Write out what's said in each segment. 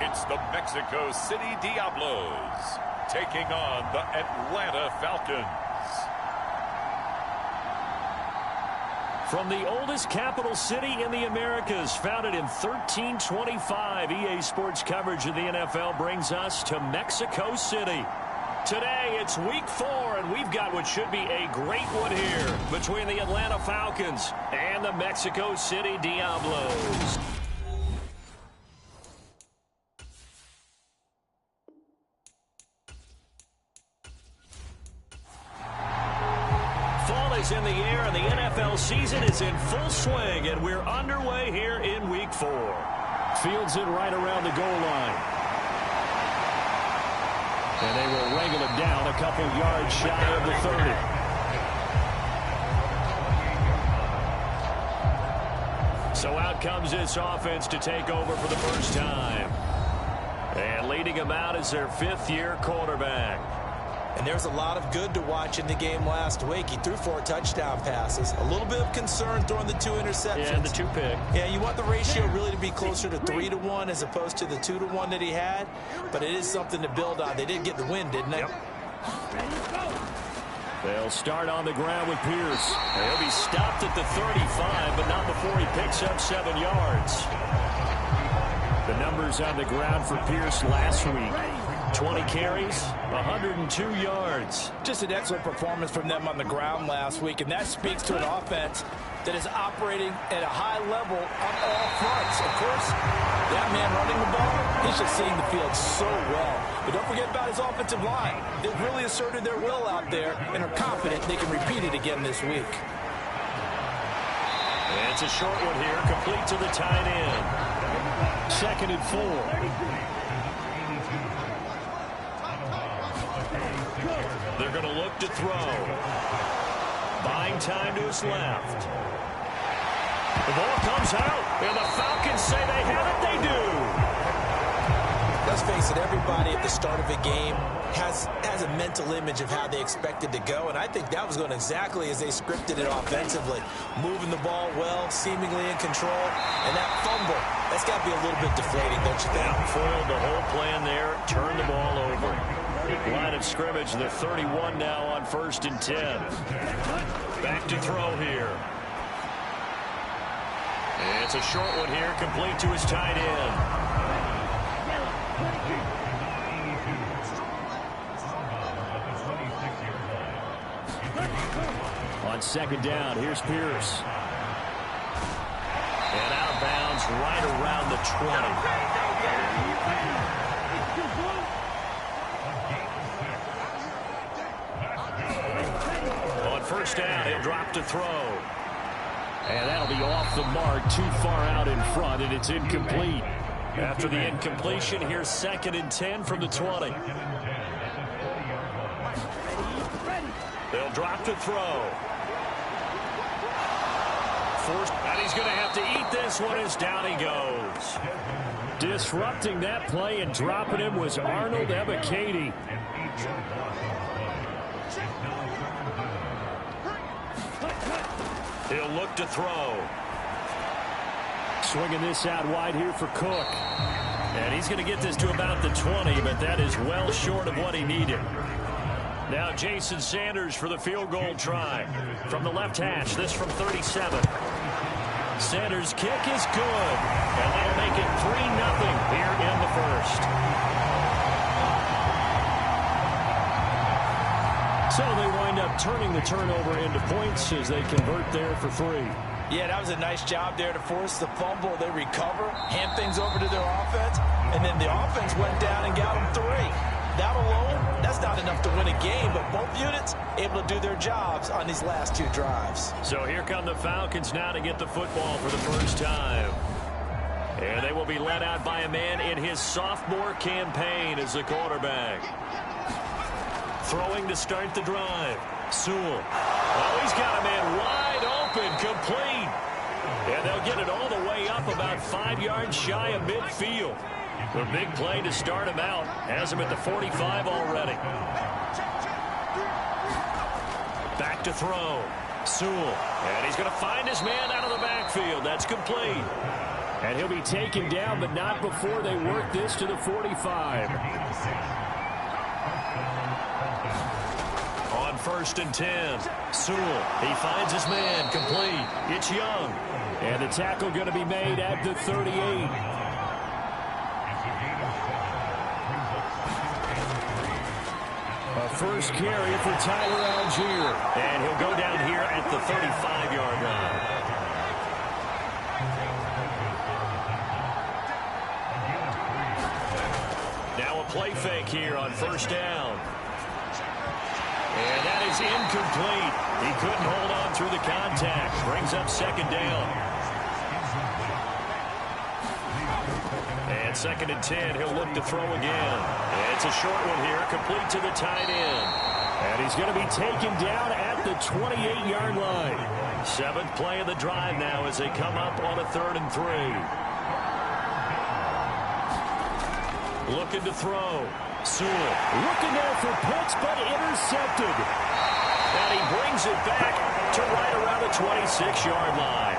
It's the Mexico City Diablos taking on the Atlanta Falcons. From the oldest capital city in the Americas, founded in 1325, EA Sports coverage of the NFL brings us to Mexico City. Today, it's week 4, and we've got what should be a great one here between the Atlanta Falcons and the Mexico City Diablos. Fall is in the air, and the NFL season is in full swing, and we're underway here in week 4. Fields it right around the goal line. And they will wrangle it down a couple yards shy of the 30. So out comes this offense to take over for the first time. And leading them out is their 5th-year quarterback. And there's a lot of good to watch in the game last week. He threw 4 touchdown passes. A little bit of concern throwing the 2 interceptions. Yeah, and the 2 pick. Yeah, you want the ratio really to be closer to 3-to-1 as opposed to the 2-to-1 that he had. But it is something to build on. They did get the win, didn't they? Yep. They'll start on the ground with Pierce. He'll be stopped at the 35, but not before he picks up 7 yards. The numbers on the ground for Pierce last week. 20 carries, 102 yards. Just an excellent performance from them on the ground last week, and that speaks to an offense that is operating at a high level on all fronts. Of course, that man running the ball, he's just seeing the field so well. But don't forget about his offensive line. They've really asserted their will out there and are confident they can repeat it again this week. And it's a short one here, complete to the tight end. 2nd and 4. They're going to look to throw. Buying time to his left. The ball comes out, and the Falcons say they have it. They do. Let's face it, everybody at the start of a game has a mental image of how they expect it to go, and I think that was going exactly as they scripted it offensively. Moving the ball well, seemingly in control, and that fumble, that's got to be a little bit deflating, don't you think? Foiled the whole plan there, turned the ball over. Line of scrimmage, the 31 now on 1st and 10. Back to throw here. And it's a short one here, complete to his tight end. On 2nd down, here's Pierce. And out of bounds right around the 20. First down, he'll drop to throw. And that'll be off the mark, too far out in front, and it's incomplete. After the incompletion, here's 2nd and 10 from the 20. They'll drop to throw. And he's going to have to eat this one as down he goes. Disrupting that play and dropping him was Arnold Ebiketie. He'll look to throw. Swinging this out wide here for Cook. And he's going to get this to about the 20, but that is well short of what he needed. Now Jason Sanders for the field goal try. From the left hash, this from 37. Sanders' kick is good. And that'll make it 3-0 here in the first. So they wind up turning the turnover into points as they convert there for 3. Yeah, that was a nice job there to force the fumble. They recover, hand things over to their offense, and then the offense went down and got them 3. That alone, that's not enough to win a game, but both units able to do their jobs on these last 2 drives. So here come the Falcons now to get the football for the first time. And they will be led out by a man in his sophomore campaign as the quarterback. Throwing to start the drive. Sewell. Oh, he's got a man wide open, complete. And they'll get it all the way up about 5 yards shy of midfield. The big play to start him out. Has him at the 45 already. Back to throw. Sewell. And he's going to find his man out of the backfield. That's complete. And he'll be taken down, but not before they work this to the 45. On 1st and 10, Sewell, he finds his man, complete. It's Young. And the tackle going to be made at the 38. A first carry for Tyler Algier. And he'll go down here at the 35-yard line. Now a play fake here on 1st down. And that is incomplete. He couldn't hold on through the contact. Brings up 2nd down. And 2nd and 10, he'll look to throw again. And it's a short one here, complete to the tight end. And he's going to be taken down at the 28-yard line. 7th play of the drive now as they come up on a 3rd and 3. Looking to throw. Sewell looking there for Pitts, but intercepted. And he brings it back to right around the 26-yard line.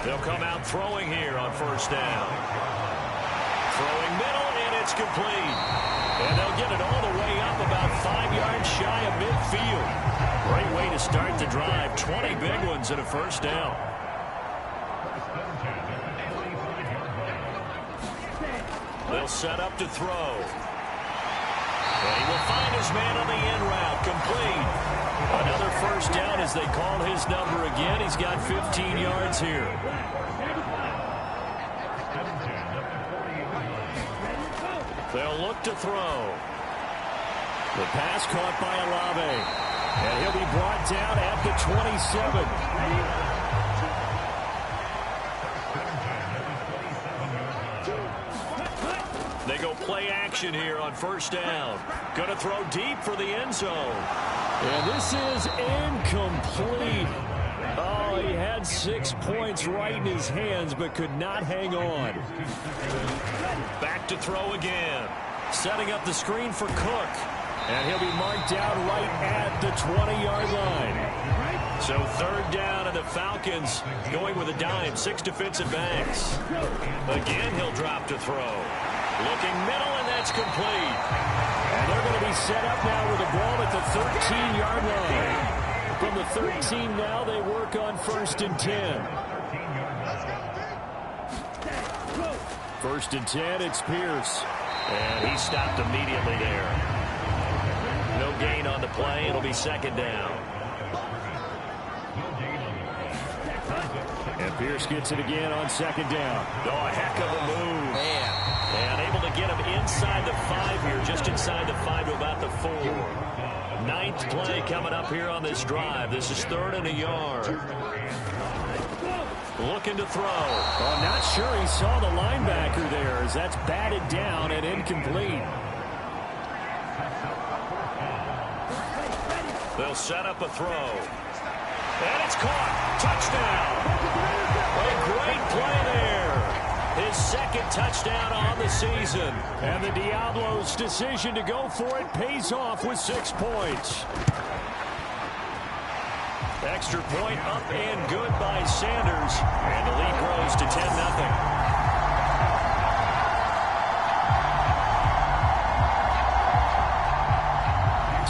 They'll come out throwing here on 1st down. Throwing middle, and it's complete. And they'll get it all the way up about 5 yards shy of midfield. Great way to start the drive. 20 big ones and a 1st down. They'll set up to throw. And he will find his man on the in route. Complete. Another 1st down as they call his number again. He's got 15 yards here. They'll look to throw. The pass caught by Olave. And he'll be brought down at the 27. They go play action here on 1st down. Going to throw deep for the end zone. And this is incomplete. Oh, he had 6 points right in his hands, but could not hang on. Back to throw again. Setting up the screen for Cook. And he'll be marked down right at the 20-yard line. So 3rd down, and the Falcons going with a dime. 6 defensive backs. Again, he'll drop to throw. Looking middle, and that's complete. And they're going to be set up now with the ball at the 13-yard line. From the 13 now, they work on 1st and 10. 1st and 10, it's Pierce. And he stopped immediately there. No gain on the play. It'll be 2nd down. And Pierce gets it again on 2nd down. Oh, a heck of a move. Man. And able to get him inside the 5 here, just inside the 5 to about the 4. 9th play coming up here on this drive. This is 3rd and a yard. Looking to throw. Oh, not sure he saw the linebacker there as that's batted down and incomplete. They'll set up a throw. And it's caught. Touchdown. A great play there. His 2nd touchdown on the season. And the Diablo's decision to go for it pays off with 6 points. Extra point up and good by Sanders. And the lead grows to 10-0.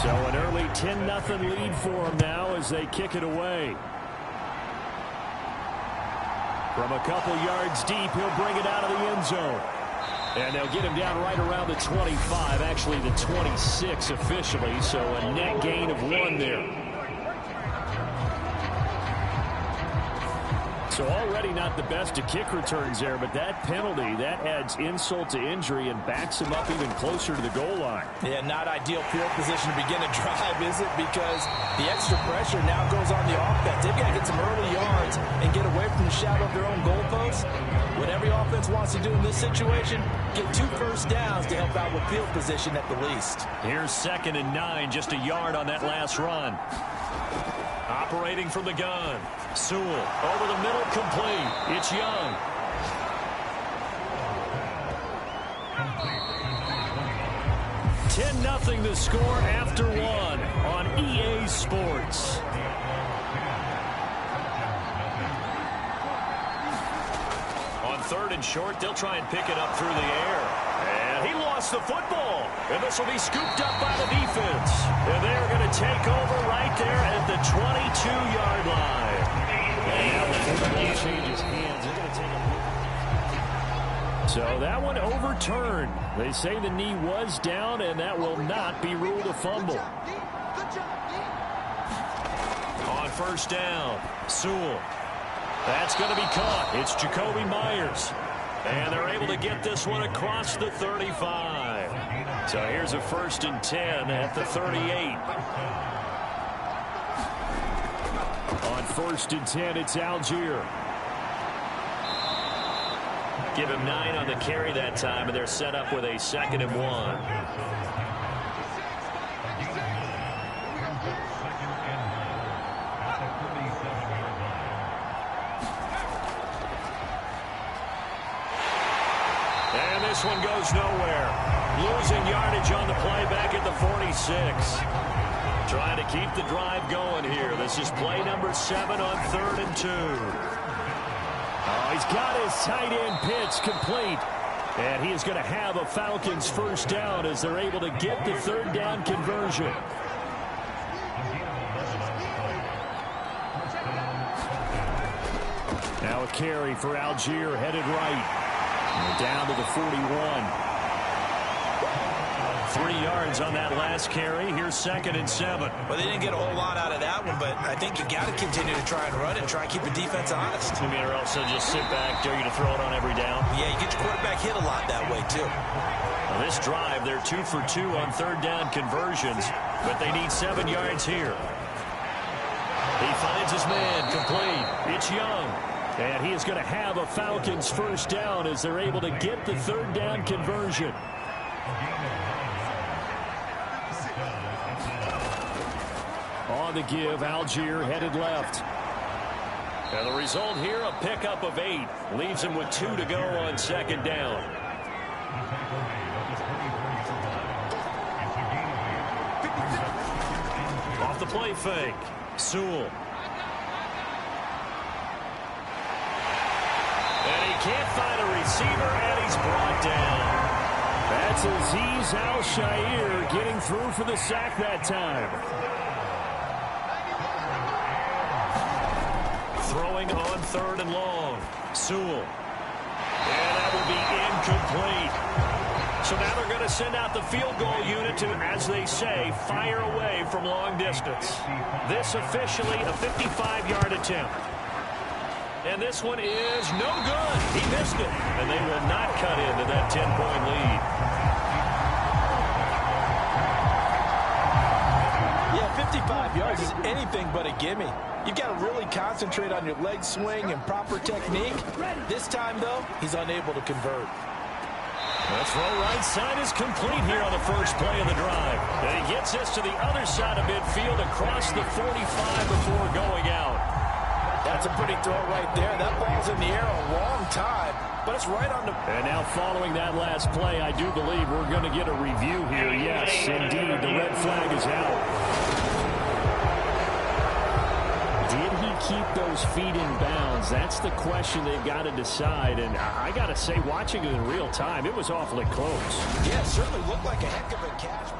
So an early 10-0 lead for them now as they kick it away. From a couple yards deep, he'll bring it out of the end zone. And they'll get him down right around the 25, actually the 26 officially, so a net gain of 1 there. So already not the best of kick returns there, but that penalty, that adds insult to injury and backs him up even closer to the goal line. Yeah, not ideal field position to begin a drive, is it? Because the extra pressure now goes on the offense. They've got to get some early yards and get away from the shadow of their own goalposts. What every offense wants to do in this situation, get 2 first downs to help out with field position at the least. Here's 2nd and 9, just a yard on that last run. Operating from the gun. Sewell over the middle, complete. It's Young. 10-0 the score after one on EA Sports. On 3rd and short, they'll try and pick it up through the air. And he lost the football. And this will be scooped up by the defense. And they're going to take over right there at the 22-yard line. And now the football changes hands. They're going to take a look. So that one overturned. They say the knee was down, and that will not be ruled a fumble. On 1st down, Sewell. That's going to be caught. It's Jacoby Myers. And they're able to get this one across the 35. So here's a 1st and 10 at the 38. On 1st and 10, it's Algier. Give him 9 on the carry that time, and they're set up with a 2nd and 1. And this one goes nowhere. Losing yardage on the play back at the 46. Trying to keep the drive going here. This is play number 7 on 3rd and 2. Oh, he's got his tight end pitch complete. And he is going to have a Falcons 1st down as they're able to get the 3rd down conversion. Now a carry for Algier headed right. And down to the 41. 3 yards on that last carry. Here's 2nd and 7. Well, they didn't get a whole lot out of that one, but I think you got to continue to try and run it and try and keep the defense honest. You mean, or else they'll just sit back, dare you to throw it on every down? Yeah, you get your quarterback hit a lot that way, too. Well, this drive, they're 2 for 2 on 3rd down conversions, but they need 7 yards here. He finds his man complete. It's Young. And he is going to have a Falcons 1st down as they're able to get the 3rd down conversion. On the give, Algier headed left. And the result here, a pickup of 8. Leaves him with 2 to go on 2nd down. Off the play fake, Sewell. And he can't find a receiver, and he's brought down. That's Azeez Al-Shaair getting through for the sack that time. Throwing on 3rd and long. Sewell. And that will be incomplete. So now they're going to send out the field goal unit to, as they say, fire away from long distance. This officially a 55-yard attempt. And this one is no good. He missed it. And they will not cut into that 10-point lead. Yeah, 55 yards is anything but a gimme. You've got to really concentrate on your leg swing and proper technique. This time, though, he's unable to convert. The throw right side is complete here on the first play of the drive. And he gets this to the other side of midfield across the 45 before going out. That's a pretty throw right there. That ball's in the air a long time, but it's right on the... And now following that last play, I do believe we're going to get a review here. Yes, indeed, the red flag is out. Did he keep those feet in bounds? That's the question they've got to decide. And I got to say, watching it in real time, it was awfully close. Yeah, it certainly looked like a heck of a catch.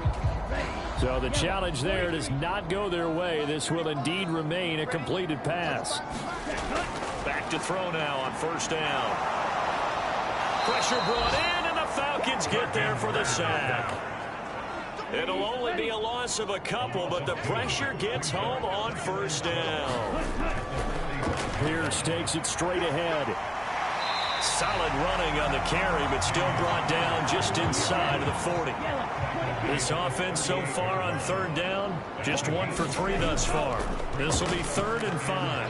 So the challenge there does not go their way. This will indeed remain a completed pass. Back to throw now on 1st down. Pressure brought in, and the Falcons get there for the sack. It'll only be a loss of a couple, but the pressure gets home on 1st down. Pierce takes it straight ahead. Solid running on the carry, but still brought down just inside of the 40. This offense so far on 3rd down, just 1 for 3 thus far. This will be 3rd and 5.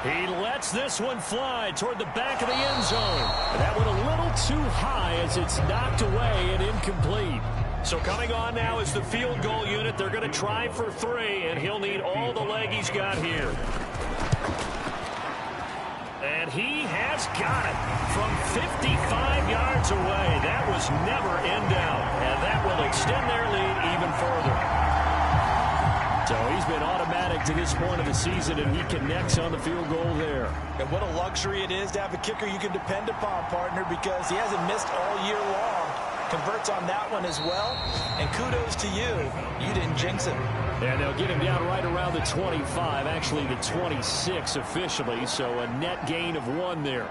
He lets this one fly toward the back of the end zone. That one a little too high as it's knocked away and incomplete. So coming on now is the field goal unit. They're going to try for 3, and he'll need all the leg he's got here. And he has got it from 55 yards away. That was never in doubt. And that will extend their lead even further. So he's been automatic to this point of the season, and he connects on the field goal there. And what a luxury it is to have a kicker you can depend upon, partner, because he hasn't missed all year long. Converts on that one as well. And kudos to you. You didn't jinx him. And they'll get him down right around the 25, actually the 26 officially, so a net gain of 1 there.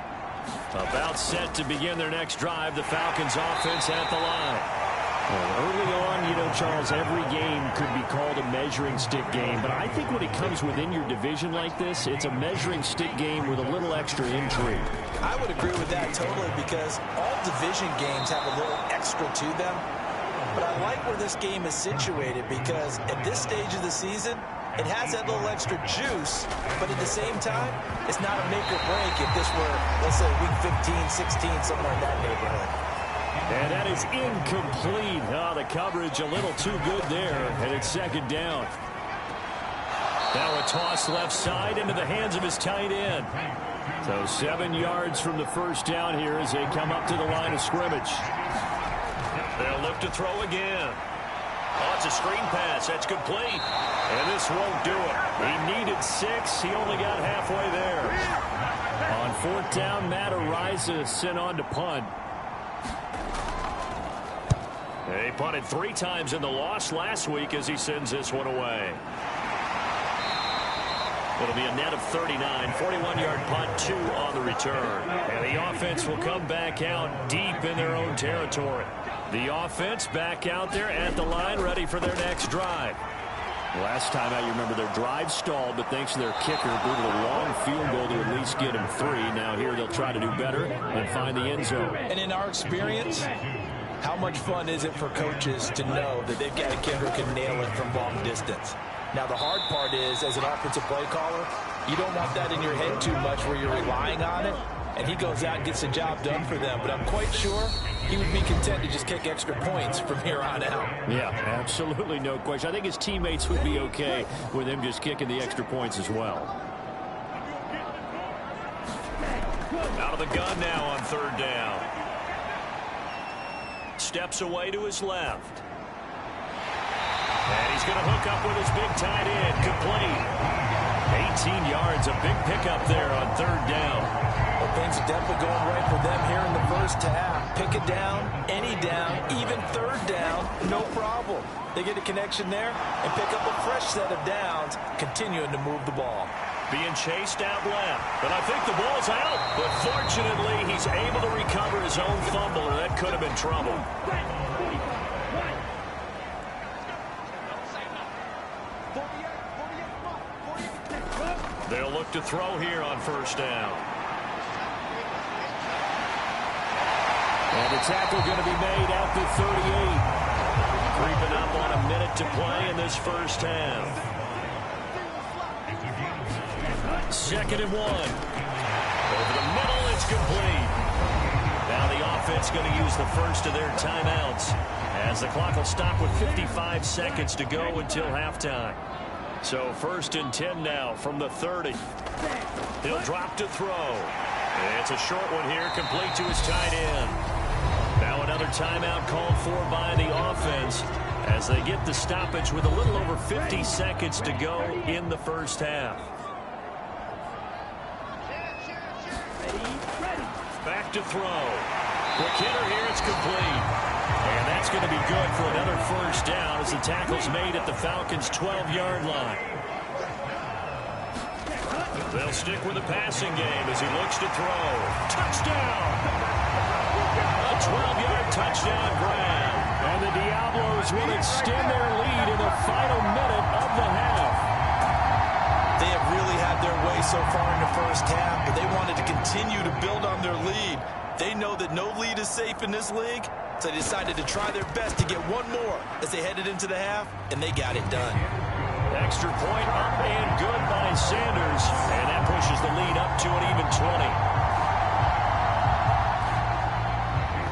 About set to begin their next drive, the Falcons offense at the line. Well, early on, you know, Charles, every game could be called a measuring stick game, but I think when it comes within your division like this, it's a measuring stick game with a little extra intrigue. I would agree with that totally, because all division games have a little extra to them. But I like where this game is situated, because at this stage of the season, it has that little extra juice, but at the same time, it's not a make or break if this were, let's say, week 15, 16, somewhere in that neighborhood. And that is incomplete. Oh, the coverage a little too good there, and it's second down. Now a toss left side into the hands of his tight end. So 7 yards from the first down here as they come up to the line of scrimmage. They'll look to throw again. Oh, it's a screen pass. That's complete. And this won't do it. He needed 6. He only got halfway there. On 4th down, Matt Ariza sent on to punt. They punted 3 times in the loss last week as he sends this one away. It'll be a net of 39, 41-yard punt, 2 on the return. And the offense will come back out deep in their own territory. The offense back out there at the line, ready for their next drive. Last time out, you remember their drive stalled, but thanks to their kicker, booted a long field goal to at least get them 3. Now here they'll try to do better and find the end zone. And in our experience, how much fun is it for coaches to know that they've got a kicker who can nail it from long distance? Now, the hard part is, as an offensive play caller, you don't want that in your head too much where you're relying on it, and he goes out and gets the job done for them. But I'm quite sure he would be content to just kick extra points from here on out. Yeah, absolutely no question. I think his teammates would be okay with him just kicking the extra points as well. Out of the gun now on 3rd down. Steps away to his left. And he's going to hook up with his big tight end. Complete. 18 yards, a big pickup there on 3rd down. Well, things are definitely going right for them here in the first half. Pick it down, any down, even 3rd down, no problem. They get a connection there and pick up a fresh set of downs, continuing to move the ball. Being chased out left, but I think the ball's out. But fortunately, he's able to recover his own fumble, or that could have been trouble. They'll look to throw here on 1st down. And the tackle going to be made out to 38. Creeping up on a minute to play in this first half. 2nd and 1. Over the middle, it's complete. Now the offense going to use the first of their timeouts as the clock will stop with 55 seconds to go until halftime. So 1st and 10 now from the 30. He'll drop to throw. It's a short one here, complete to his tight end. Now another timeout called for by the offense as they get the stoppage with a little over 50 seconds to go in the first half. Back to throw. Quick hitter here, it's complete. And that's going to be good for another first down as the tackle's made at the Falcons' 12-yard line. They'll stick with the passing game as he looks to throw. Touchdown! A 12-yard touchdown grab. And the Diablos will extend their lead in the final minute of the half. They have really had their way so far in the first half, but they wanted to continue to build on their lead. They know that no lead is safe in this league, so they decided to try their best to get one more as they headed into the half, and they got it done. Extra point up and good by Sanders, and that pushes the lead up to an even 20.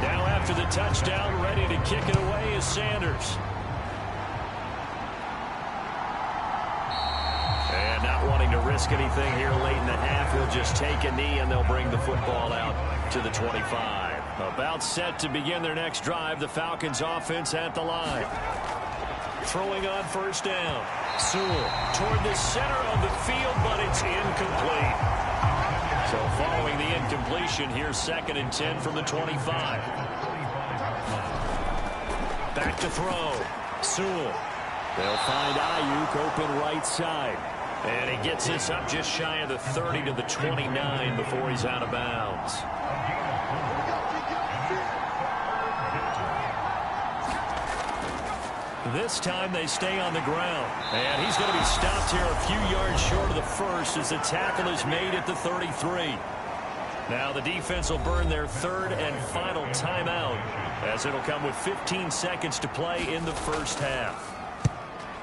Now after the touchdown, ready to kick it away is Sanders. And not wanting to risk anything here late in the half, he'll just take a knee and they'll bring the football out to the 25. About set to begin their next drive. The Falcons offense at the line. Throwing on first down. Sewell toward the center of the field, but it's incomplete. So following the incompletion, here's 2nd and 10 from the 25. Back to throw. Sewell. They'll find Ayuk open right side. And he gets this up just shy of the 30 to the 29 before he's out of bounds. This time they stay on the ground. And he's going to be stopped here a few yards short of the first as the tackle is made at the 33. Now the defense will burn their 3rd and final timeout as it'll come with 15 seconds to play in the first half.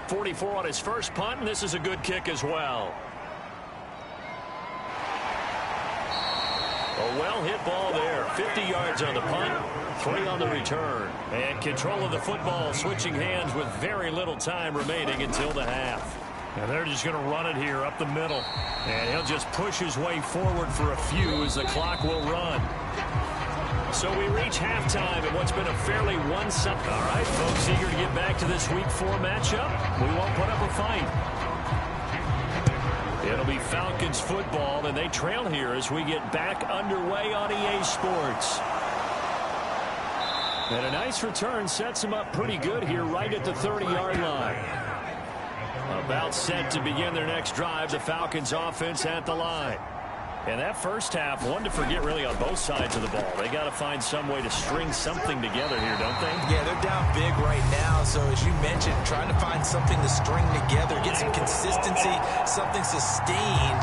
44 on his first punt, and this is a good kick as well. A well-hit ball there. 50 yards on the punt, 3 on the return. And control of the football switching hands with very little time remaining until the half. And they're just going to run it here up the middle. And he'll just push his way forward for a few as the clock will run. So we reach halftime in what's been a fairly one-sided. All right, folks, eager to get back to this Week 4 matchup. We won't put up a fight. It'll be Falcons football, and they trail here as we get back underway on EA Sports. And a nice return sets him up pretty good here right at the 30-yard line. About set to begin their next drive, the Falcons offense at the line. And that first half, one to forget really on both sides of the ball. They got to find some way to string something together here, don't they? Yeah, they're down big right now. So as you mentioned, trying to find something to string together, get some consistency, something sustained,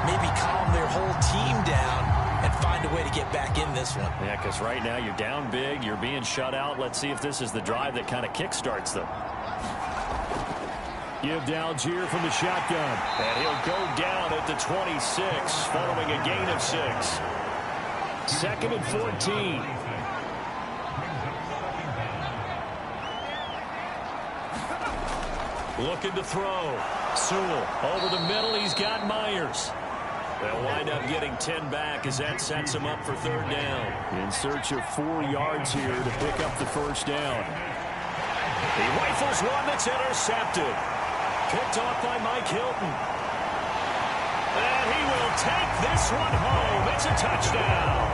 maybe calm their whole team down and find a way to get back in this one. Yeah, because right now you're down big, you're being shut out. Let's see if this is the drive that kind of kickstarts them. Give to Algier from the shotgun. And he'll go down at the 26 following a gain of 6. 2nd and 14. Looking to throw. Sewell over the middle. He's got Myers. They'll wind up getting 10 back as that sets him up for 3rd down. In search of 4 yards here to pick up the first down. He rifles one that's intercepted. Picked off by Mike Hilton. And he will take this one home. It's a touchdown.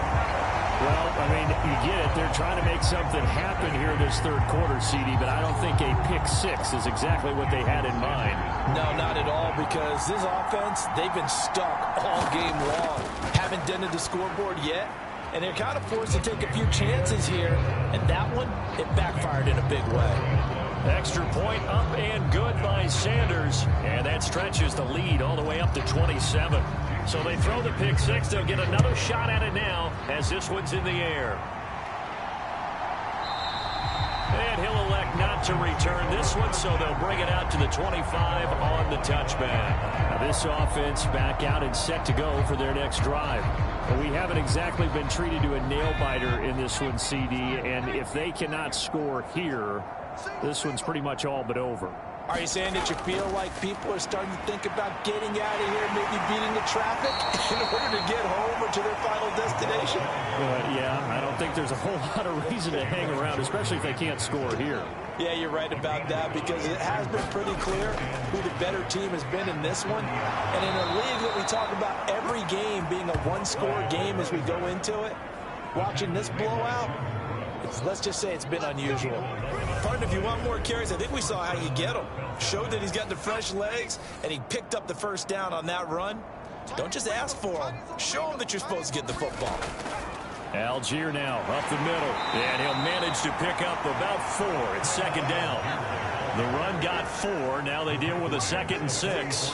Well, I mean, you get it. They're trying to make something happen here this 3rd quarter, CD, but I don't think a pick 6 is exactly what they had in mind. No, not at all, because this offense, they've been stuck all game long. Haven't dented the scoreboard yet, and they're kind of forced to take a few chances here, and that one, it backfired in a big way. Extra point up and good by Sanders. And that stretches the lead all the way up to 27. So they throw the pick 6. They'll get another shot at it now as this one's in the air. And he'll elect not to return this one, so they'll bring it out to the 25 on the touchback. Now this offense back out and set to go for their next drive. But we haven't exactly been treated to a nail-biter in this one, CD. And if they cannot score here, this one's pretty much all but over. Are you saying that you feel like people are starting to think about getting out of here, maybe beating the traffic in order to get home or to their final destination? Yeah, I don't think there's a whole lot of reason to hang around, especially if they can't score here. Yeah, you're right about that, because it has been pretty clear who the better team has been in this one. And in a league that we talk about every game being a one-score game as we go into it, watching this blowout, let's just say it's been unusual. Partner, if you want more carries, I think we saw how you get him. Showed that he's got the fresh legs, and he picked up the first down on that run. Don't just ask for him. Show him that you're supposed to get the football. Algier now up the middle, and he'll manage to pick up about 4. It's 2nd down. The run got 4. Now they deal with a 2nd and 6.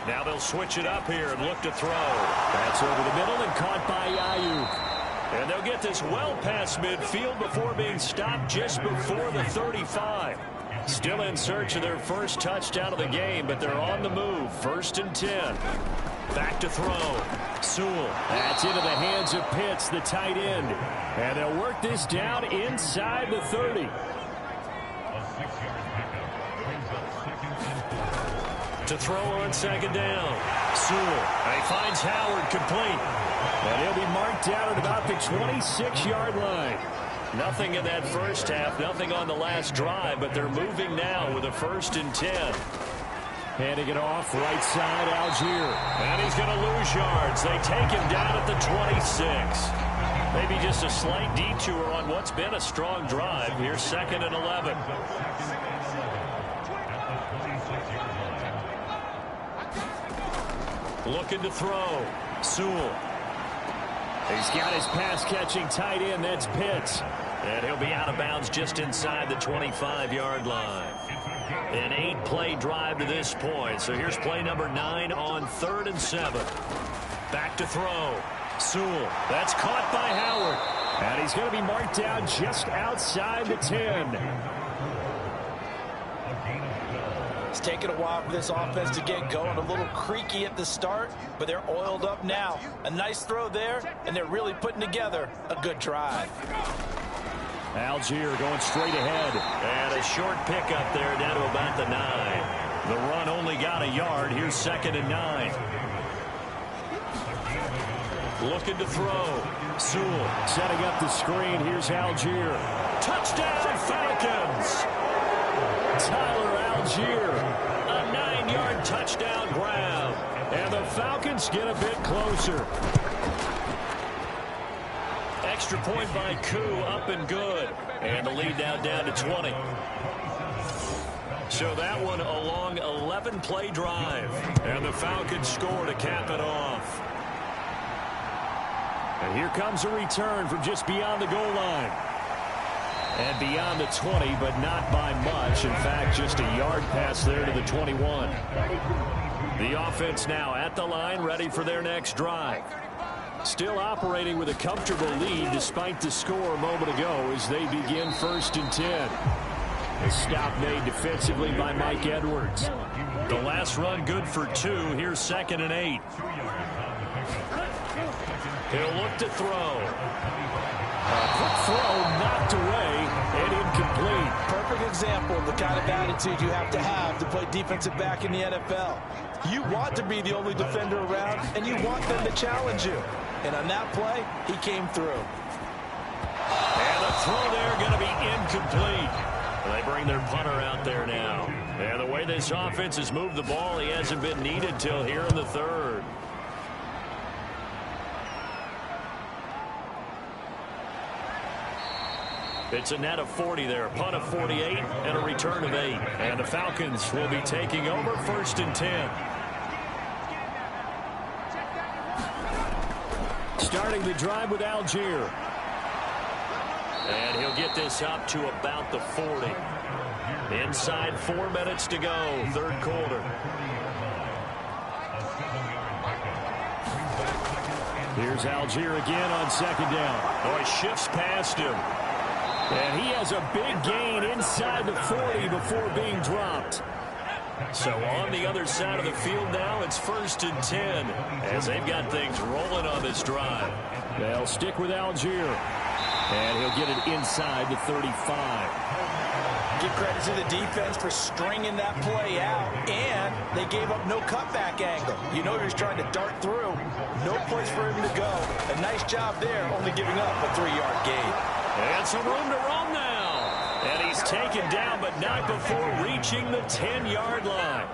Now they'll switch it up here and look to throw. That's over the middle and caught by Ayuk. And they'll get this well past midfield before being stopped just before the 35. Still in search of their first touchdown of the game, but they're on the move. 1st and 10. Back to throw. Sewell. That's into the hands of Pitts, the tight end. And they'll work this down inside the 30. To throw on 2nd down. Sewell. And he finds Howard complete. And he'll be marked down at about the 26-yard line. Nothing in that first half, nothing on the last drive, but they're moving now with a 1st and 10. Handing it off, right side, Algier. And he's going to lose yards. They take him down at the 26. Maybe just a slight detour on what's been a strong drive. Here's 2nd and 11. Looking to throw. Sewell. He's got his pass-catching tight end. That's Pitts. And he'll be out of bounds just inside the 25-yard line. An 8-play drive to this point. So here's play number 9 on 3rd and 7. Back to throw. Sewell. That's caught by Howard. And he's going to be marked down just outside the 10. It's taken a while for this offense to get going. A little creaky at the start, but they're oiled up now. A nice throw there, and they're really putting together a good drive. Algier going straight ahead. And a short pickup there down to about the 9. The run only got a yard. Here's 2nd and 9. Looking to throw. Sewell setting up the screen. Here's Algier. Touchdown, Falcons! Tyler Algier. A 9-yard touchdown grab. And the Falcons get a bit closer. Extra point by Koo, up and good. And the lead now down to 20. So that one a long 11-play drive. And the Falcons score to cap it off. And here comes a return from just beyond the goal line. And beyond the 20, but not by much. In fact, just a yard pass there to the 21. The offense now at the line, ready for their next drive. Still operating with a comfortable lead despite the score a moment ago as they begin 1st and 10. A stop made defensively by Mike Edwards. The last run good for 2. Here's 2nd and 8. He'll look to throw. A quick throw knocked away and incomplete. Perfect example of the kind of attitude you have to play defensive back in the NFL. You want to be the only defender around, and you want them to challenge you. And on that play, he came through. And the throw there going to be incomplete. They bring their punter out there now. And the way this offense has moved the ball, he hasn't been needed till here in the 3rd. It's a net of 40 there, a punt of 48, and a return of 8. And the Falcons will be taking over 1st and 10. Starting the drive with Algier. And he'll get this up to about the 40. Inside 4 minutes to go, 3rd quarter. Here's Algier again on 2nd down. Oh, he shifts past him. And he has a big gain inside the 40 before being dropped. So on the other side of the field now, it's 1st and 10 as they've got things rolling on this drive. They'll stick with Algier. And he'll get it inside the 35. Give credit to the defense for stringing that play out, and they gave up no cutback angle. You know he was trying to dart through. No place for him to go. A nice job there, only giving up a 3-yard gain. And some room to run now. And he's taken down, but not before reaching the 10-yard line.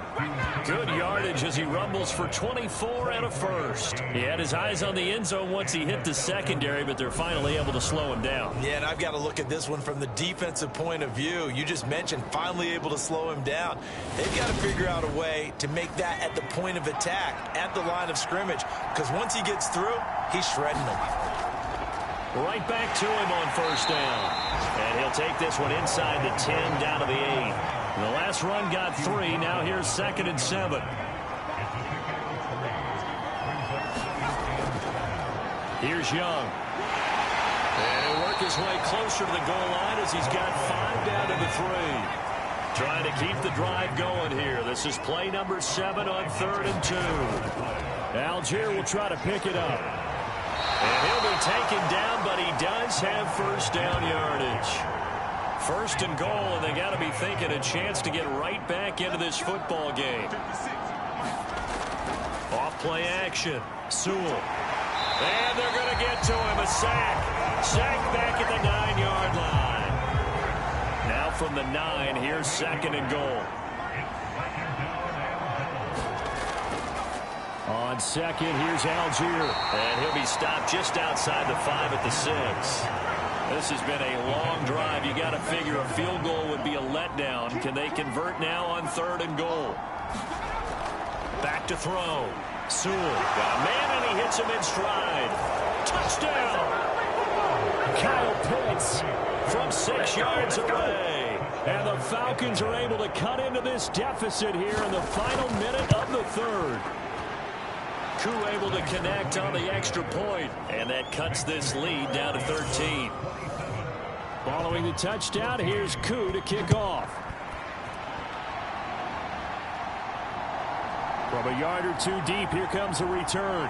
Good yardage as he rumbles for 24 and a 1st. He had his eyes on the end zone once he hit the secondary, but they're finally able to slow him down. Yeah, and I've got to look at this one from the defensive point of view. You just mentioned finally able to slow him down. They've got to figure out a way to make that at the point of attack, at the line of scrimmage, because once he gets through, he's shredding them. Right back to him on 1st down. And he'll take this one inside the 10 down to the 8. The last run got 3. Now here's 2nd and 7. Here's Young. And he'll work his way closer to the goal line as he's got 5 down to the 3. Trying to keep the drive going here. This is play number 7 on 3rd and 2. Algier will try to pick it up. And he'll be taken down, but he does have 1st down yardage. 1st and goal, and they got to be thinking a chance to get right back into this football game. Off play action. Sewell. And they're going to get to him. A sack. Sack back at the 9-yard line. Now from the 9, here's 2nd and goal. On 2nd, here's Algier. And he'll be stopped just outside the 5 at the 6. This has been a long drive. You got to figure a field goal would be a letdown. Can they convert now on 3rd and goal? Back to throw. Sewell got a man, and he hits him in stride. Touchdown! Kyle Pitts from 6 yards away. And the Falcons are able to cut into this deficit here in the final minute of the 3rd. Koo able to connect on the extra point, and that cuts this lead down to 13. Following the touchdown, here's Koo to kick off. From a yard or 2 deep, here comes a return.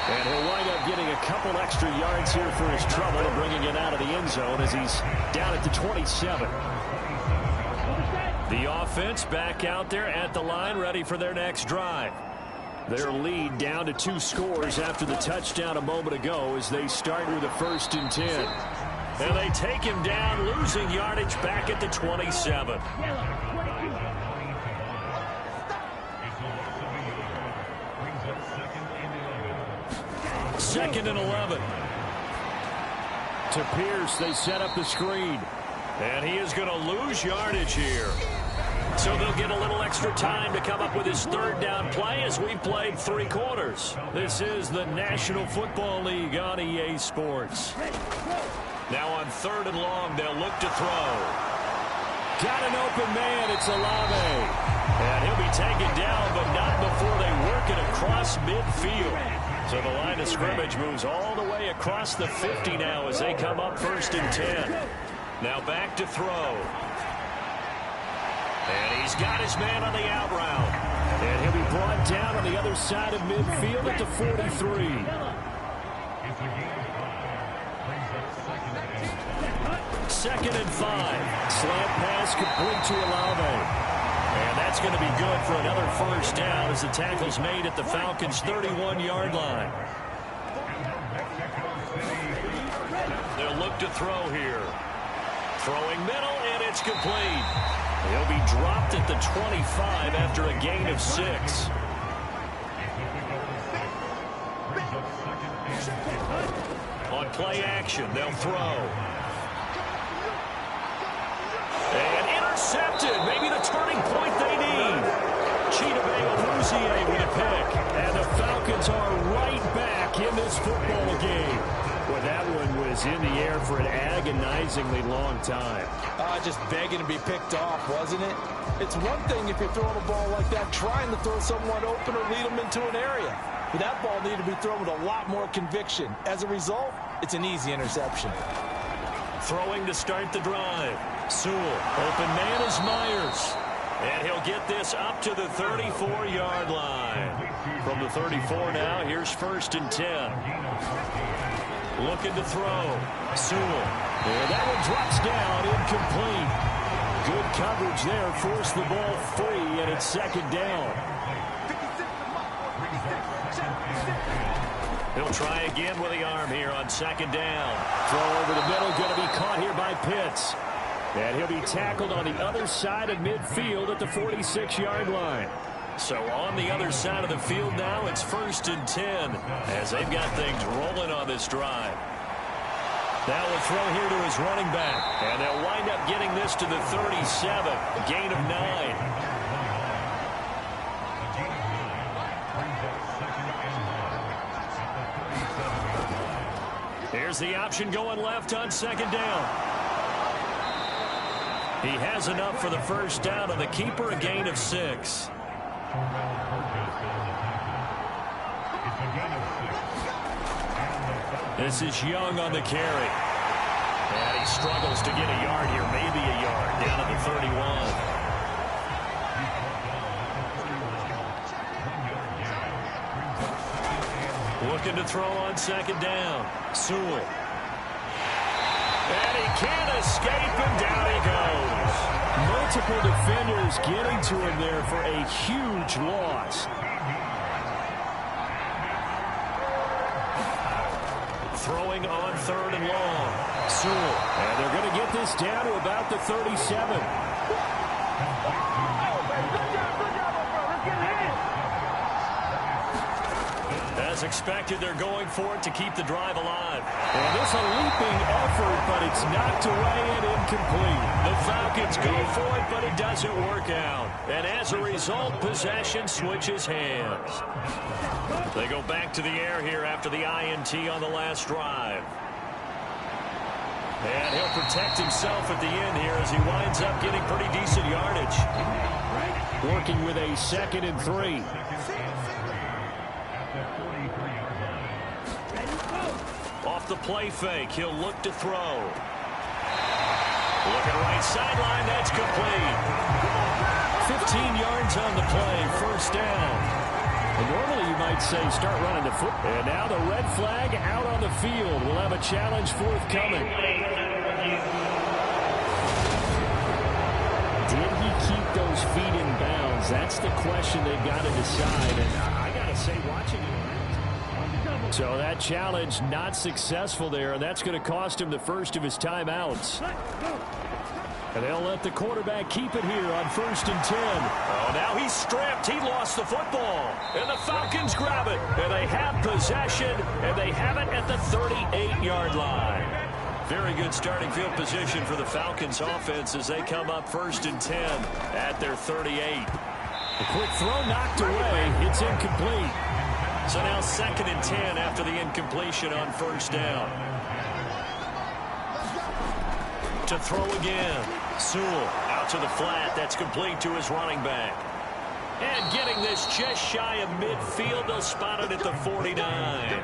And he'll wind up getting a couple extra yards here for his trouble and bringing it out of the end zone as he's down at the 27. The offense back out there at the line, ready for their next drive. Their lead down to 2 scores after the touchdown a moment ago as they start with a 1st and 10. And they take him down, losing yardage back at the 27. Second and 11. To Pierce, they set up the screen. And he is going to lose yardage here. So they'll get a little extra time to come up with his 3rd down play as we've played 3 quarters. This is the National Football League on EA Sports. Now on 3rd and long, they'll look to throw. Got an open man, it's Olave. And he'll be taken down, but not before they work it across midfield. So the line of scrimmage moves all the way across the 50 now as they come up 1st and 10. Now back to throw. And he's got his man on the out route. And he'll be brought down on the other side of midfield at the 43. Second and 5. Slant pass complete to Olave. And that's going to be good for another 1st down as the tackle's made at the Falcons' 31-yard line. They'll look to throw here. Throwing middle, and it's complete. He'll be dropped at the 25 after a gain of 6. On play action, they'll throw. And intercepted. Maybe the turning point they need. Chidobe with a pick. And the Falcons are right back in this football game. Well, that one was in the air for an agonizingly long time. Just begging to be picked off, wasn't it? It's one thing if you're throwing a ball like that, trying to throw someone open or lead them into an area. But that ball needed to be thrown with a lot more conviction. As a result, it's an easy interception. Throwing to start the drive. Sewell, open man is Myers. And he'll get this up to the 34-yard line. From the 34 now, here's 1st and 10. Looking to throw. Sewell. And that one drops down, incomplete. Good coverage there, forced the ball free, and it's 2nd down. He'll try again with the arm here on 2nd down. Throw over the middle, going to be caught here by Pitts. And he'll be tackled on the other side of midfield at the 46-yard line. So on the other side of the field now, it's 1st and 10 as they've got things rolling on this drive. Now we'll throw here to his running back. And they'll wind up getting this to the 37, a gain of 9. Here's the option going left on 2nd down. He has enough for the 1st down, and the keeper a gain of 6. This is Young on the carry. And he struggles to get a yard here, maybe a yard, down at the 31. Looking to throw on 2nd down. Sewell. And he can't escape, and down he goes. Multiple defenders getting to him there for a huge loss. throwing on 3rd and long. Sewell. And they're going to get this down to about the 37. As expected, they're going for it to keep the drive alive. And this a leaping effort, but it's knocked away and incomplete. The Falcons go for it, but it doesn't work out. And as a result, possession switches hands. They go back to the air here after the INT on the last drive. And he'll protect himself at the end here as he winds up getting pretty decent yardage. Working with a 2nd and 3. Off the play fake, he'll look to throw. Looking right sideline, that's complete. 15 yards on the play, 1st down. And normally you might say start running the foot. And now the red flag out on the field. We'll have a challenge forthcoming. Did he keep those feet in bounds? That's the question they've got to decide. And I got to say, watching it. So that challenge not successful there, and that's going to cost him the first of his timeouts. And they'll let the quarterback keep it here on 1st and 10. Oh, now he's stripped. He lost the football. And the Falcons grab it. And they have possession, and they have it at the 38-yard line. Very good starting field position for the Falcons offense as they come up 1st and 10 at their 38. A quick throw knocked away. It's incomplete. So now 2nd and 10 after the incompletion on 1st down. To throw again. Sewell out to the flat. That's complete to his running back. And getting this just shy of midfield. They'll spot it at the 49.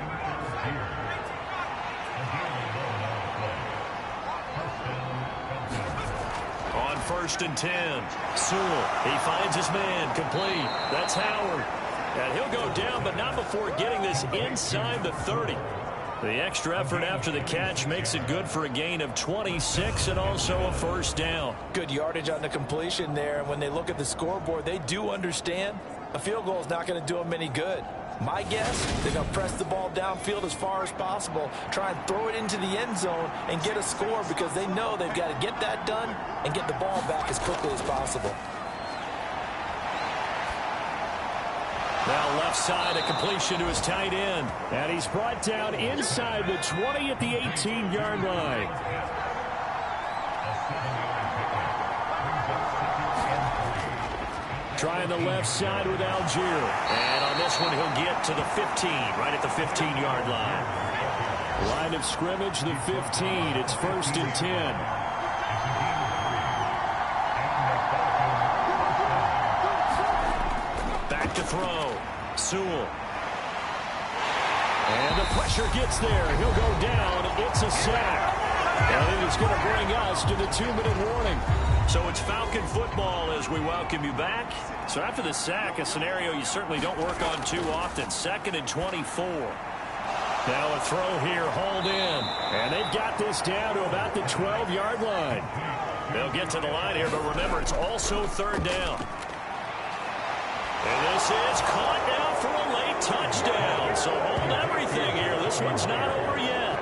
On 1st and 10. Sewell. He finds his man. Complete. That's Howard. And he'll go down, but not before getting this inside the 30. The extra effort after the catch makes it good for a gain of 26 and also a 1st down. Good yardage on the completion there. And when they look at the scoreboard, they do understand a field goal is not going to do them any good. My guess, they're going to press the ball downfield as far as possible, try and throw it into the end zone and get a score because they know they've got to get that done and get the ball back as quickly as possible. Now left side, a completion to his tight end. And he's brought down inside the 20 at the 18-yard line. Trying the left side with Algier. And on this one, he'll get to the 15, right at the 15-yard line. Line of scrimmage, the 15. It's 1st and 10. Back to throw. Sewell. And the pressure gets there. He'll go down. It's a sack. And it's going to bring us to the 2-minute warning. So it's Falcon football as we welcome you back. So after the sack, a scenario you certainly don't work on too often. 2nd and 24. Now a throw here, hauled in. And they've got this down to about the 12-yard line. They'll get to the line here, but remember, it's also 3rd down. And this is caught now for a late touchdown. So hold everything here. This one's not over yet.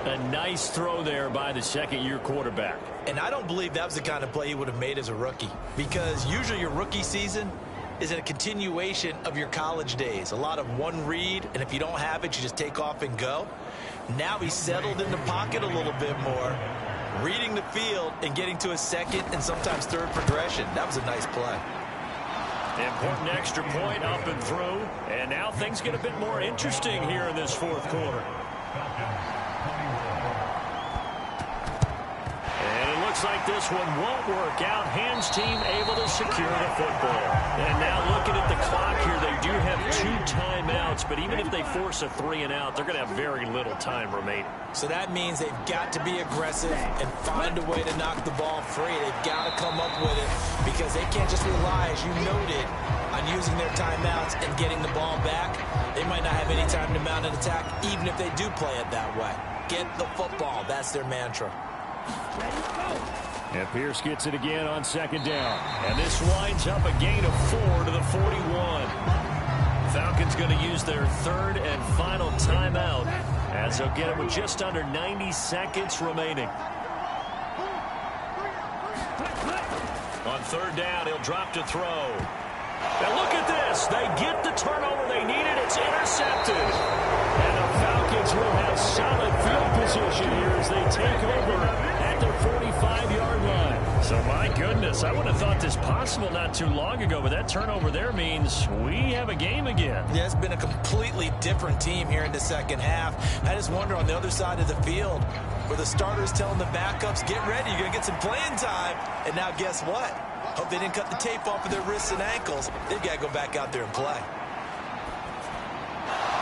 A nice throw there by the 2nd-year quarterback. And I don't believe that was the kind of play he would have made as a rookie, because usually your rookie season is a continuation of your college days. A lot of one read, and if you don't have it, you just take off and go. Now he's settled in the pocket a little bit more, reading the field and getting to a 2nd and sometimes 3rd progression. That was a nice play. Important extra point up and through. And now things get a bit more interesting here in this 4th quarter. Looks like this one won't work out. Hands team able to secure the football. And now looking at the clock here, they do have 2 timeouts, but even if they force a 3-and-out, they're going to have very little time remaining. So that means they've got to be aggressive and find a way to knock the ball free. They've got to come up with it because they can't just rely, as you noted, on using their timeouts and getting the ball back. They might not have any time to mount an attack, even if they do play it that way. Get the football. That's their mantra. And Pierce gets it again on 2nd down. And this winds up a gain of 4 to the 41. Falcons going to use their third and final timeout as they'll get it with just under 90 seconds remaining. On third down, he'll drop to throw. Now look at this. They get the turnover they needed. It's intercepted. And the Falcons will have solid field position here as they take over at their 45-yard line. So, my goodness, I wouldn't have thought this possible not too long ago, but that turnover there means we have a game again. Yeah, it's been a completely different team here in the second half. I just wonder on the other side of the field where the starters telling the backups, get ready, you're going to get some playing time. And now guess what? Hope they didn't cut the tape off of their wrists and ankles. They've got to go back out there and play.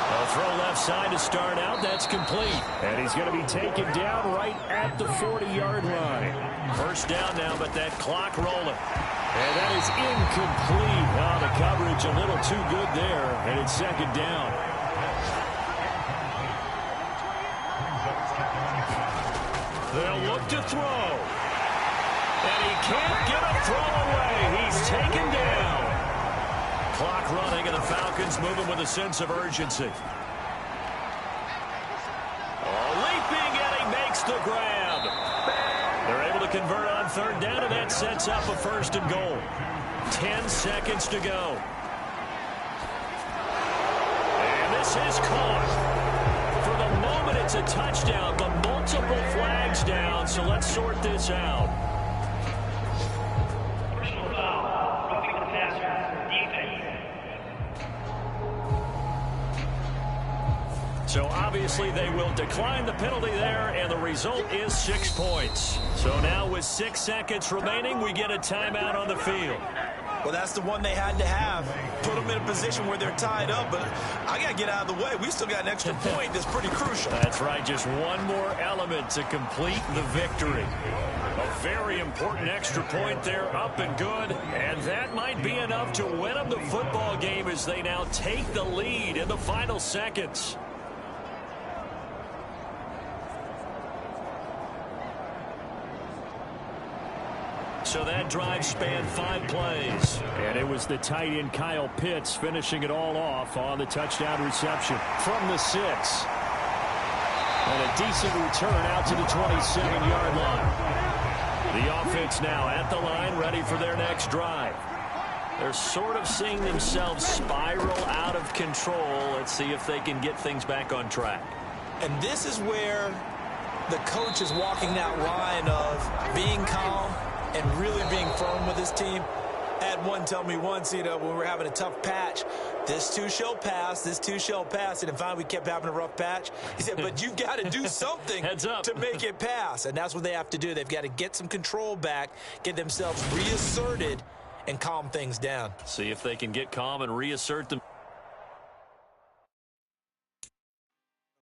A throw left side to start out. That's complete. And he's going to be taken down right at the 40-yard line. First down now, but that clock rolling. And that is incomplete. Oh, the coverage a little too good there, and it's second down. They'll look to throw. And he can't get a throw away. He's taken down. Clock running, and the Falcons moving with a sense of urgency. Leaping, and he makes the grab. They're able to convert on third down, and that sets up a first and goal. 10 seconds to go. And this is caught. For the moment, it's a touchdown, but multiple flags down, so let's sort this out. So obviously they will decline the penalty there, and the result is 6 points. So now with 6 seconds remaining, we get a timeout on the field. Well, that's the one they had to have. Put them in a position where they're tied up, but I got to get out of the way. We still got an extra point that's pretty crucial. That's right, just one more element to complete the victory. A very important extra point there, up and good, and that might be enough to win them the football game as they now take the lead in the final seconds. So that drive spanned 5 plays. And it was the tight end Kyle Pitts finishing it all off on the touchdown reception from the 6. And a decent return out to the 27-yard line. The offense now at the line, ready for their next drive. They're sort of seeing themselves spiral out of control. Let's see if they can get things back on track. And this is where the coach is walking that line of being calm and really being firm with his team. I had one tell me once, when we were having a tough patch, this too shall pass, this too shall pass. And finally we kept having a rough patch. He said, but you've got to do something to make it pass. And that's what they have to do. They've got to get some control back, get themselves reasserted, and calm things down. See if they can get calm and reassert them.